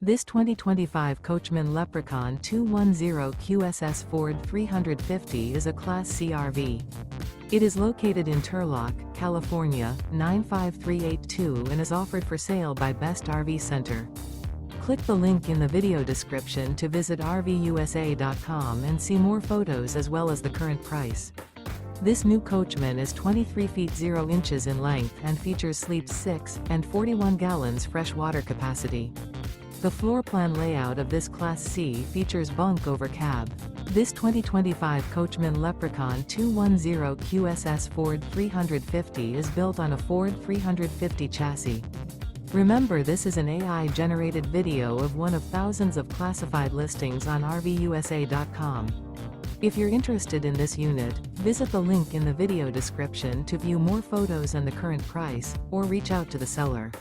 This 2025 Coachmen Leprechaun 210 QSS Ford 350 is a Class C RV. It is located in Turlock, California, 95382 and is offered for sale by Best RV Center. Click the link in the video description to visit RVUSA.com and see more photos as well as the current price. This new Coachmen is 23 feet 0 inches in length and features sleeps 6 and 41 gallons fresh water capacity. The floor plan layout of this Class C features bunk over cab. This 2025 Coachmen Leprechaun 210 QSS Ford 350 is built on a Ford 350 chassis. Remember, this is an AI-generated video of one of thousands of classified listings on RVUSA.com. If you're interested in this unit, visit the link in the video description to view more photos and the current price, or reach out to the seller.